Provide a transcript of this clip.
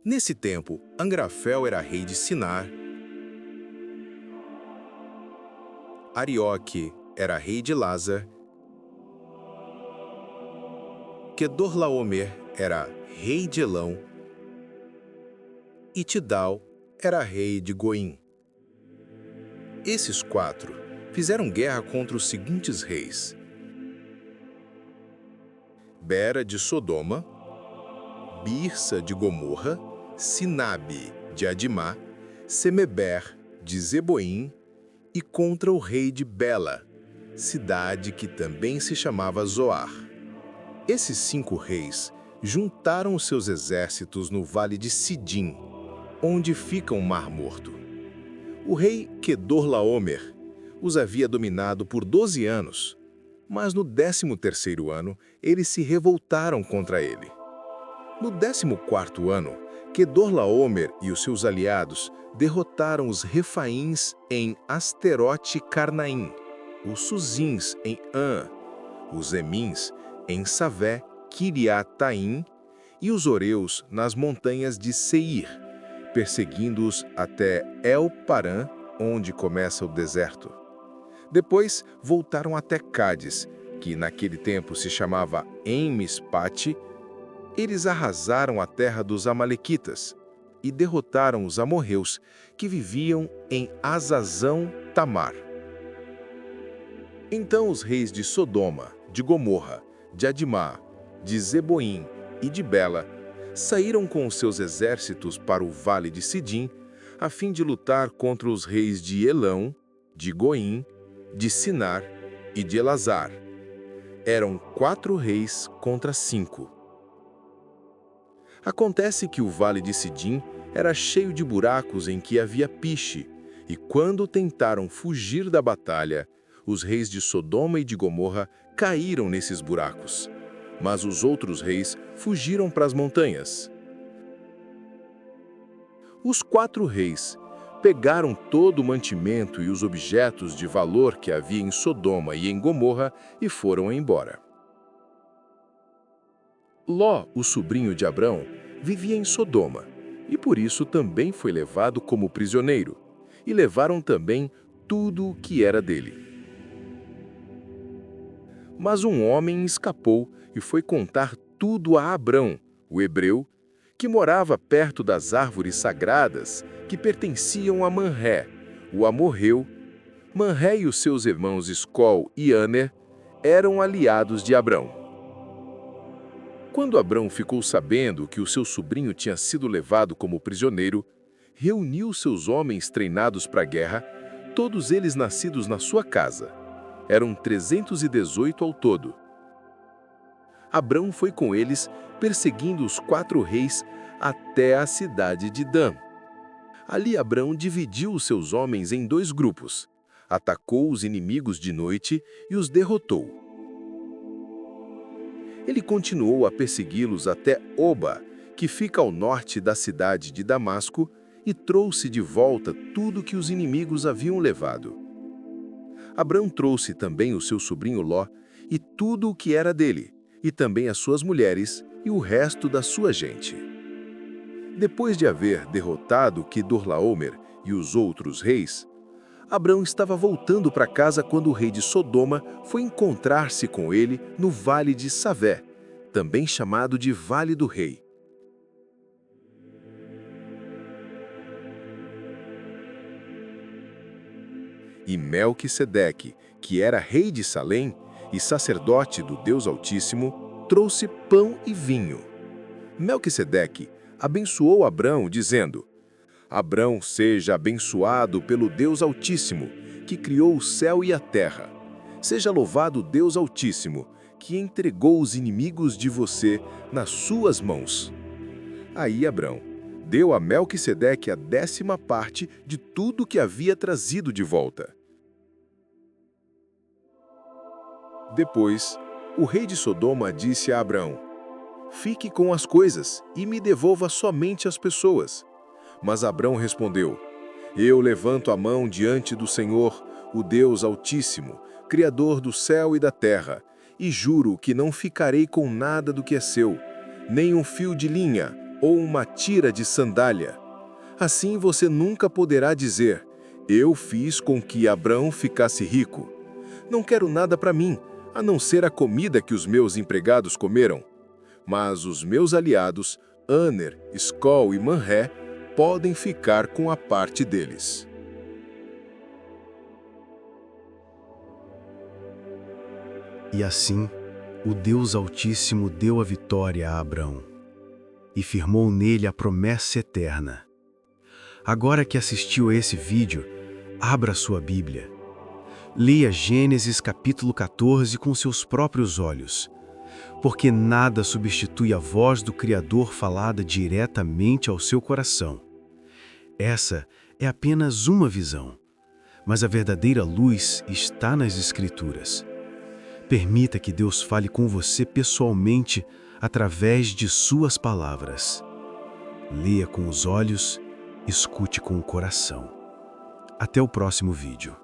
Nesse tempo, Angrafel era rei de Sinar, Arioque era rei de Lázar, Quedorlaomer era rei de Elão e Tidal era rei de Goim. Esses quatro fizeram guerra contra os seguintes reis: Bera de Sodoma, Birsa de Gomorra, Sinabe de Adimá, Semeber de Zeboim e contra o rei de Bela, cidade que também se chamava Zoar. Esses 5 reis juntaram os seus exércitos no vale de Sidim, onde fica o Mar Morto. O rei Quedorlaomer os havia dominado por 12 anos, mas no 13º ano eles se revoltaram contra ele. No 14º ano, Quedorlaomer e os seus aliados derrotaram os Refaíns em Asterote Carnaim, os Suzins em An, os Emins em Savé, Kiriataim e os Oreus nas montanhas de Seir, perseguindo-os até El-Parã, onde começa o deserto. Depois voltaram até Cádiz, que naquele tempo se chamava En-Mispate. Eles arrasaram a terra dos Amalequitas e derrotaram os amorreus que viviam em Azazão-Tamar. Então os reis de Sodoma, de Gomorra, de Adimá, de Zeboim e de Bela saíram com os seus exércitos para o vale de Sidim, a fim de lutar contra os reis de Elão, de Goim, de Sinar e de Elazar. Eram 4 reis contra 5. Acontece que o vale de Sidim era cheio de buracos em que havia piche, e quando tentaram fugir da batalha, os reis de Sodoma e de Gomorra caíram nesses buracos. Mas os outros reis fugiram para as montanhas. Os 4 reis pegaram todo o mantimento e os objetos de valor que havia em Sodoma e em Gomorra e foram embora. Ló, o sobrinho de Abrão, vivia em Sodoma, e por isso também foi levado como prisioneiro, e levaram também tudo o que era dele. Mas um homem escapou e foi contar tudo a Abrão, o hebreu, que morava perto das árvores sagradas que pertenciam a Manré, o amorreu. Manré e os seus irmãos Escol e Aner eram aliados de Abrão. Quando Abrão ficou sabendo que o seu sobrinho tinha sido levado como prisioneiro, reuniu seus homens treinados para a guerra, todos eles nascidos na sua casa. Eram 318 ao todo. Abrão foi com eles, perseguindo os 4 reis até a cidade de Dan. Ali Abrão dividiu os seus homens em 2 grupos, atacou os inimigos de noite e os derrotou. Ele continuou a persegui-los até Oba, que fica ao norte da cidade de Damasco, e trouxe de volta tudo que os inimigos haviam levado. Abrão trouxe também o seu sobrinho Ló e tudo o que era dele, e também as suas mulheres e o resto da sua gente. Depois de haver derrotado Quedorlaomer e os outros reis, Abrão estava voltando para casa quando o rei de Sodoma foi encontrar-se com ele no vale de Savé, também chamado de Vale do Rei. E Melquisedeque, que era rei de Salém e sacerdote do Deus Altíssimo, trouxe pão e vinho. Melquisedeque abençoou Abrão, dizendo: Abrão seja abençoado pelo Deus Altíssimo, que criou o céu e a terra. Seja louvado o Deus Altíssimo, que entregou os inimigos de você nas suas mãos. Aí Abrão deu a Melquisedeque a 10ª parte de tudo que havia trazido de volta. Depois, o rei de Sodoma disse a Abrão: Fique com as coisas e me devolva somente as pessoas. Mas Abrão respondeu: Eu levanto a mão diante do Senhor, o Deus Altíssimo, Criador do céu e da terra, e juro que não ficarei com nada do que é seu, nem um fio de linha, ou uma tira de sandália. Assim você nunca poderá dizer: eu fiz com que Abrão ficasse rico. Não quero nada para mim, a não ser a comida que os meus empregados comeram. Mas os meus aliados, Aner, Escol e Manré, podem ficar com a parte deles. E assim, o Deus Altíssimo deu a vitória a Abrão e firmou nele a promessa eterna. Agora que assistiu a esse vídeo, abra sua Bíblia. Leia Gênesis capítulo 14 com seus próprios olhos, porque nada substitui a voz do Criador falada diretamente ao seu coração. Essa é apenas uma visão, mas a verdadeira luz está nas Escrituras. Permita que Deus fale com você pessoalmente através de suas palavras. Leia com os olhos, escute com o coração. Até o próximo vídeo.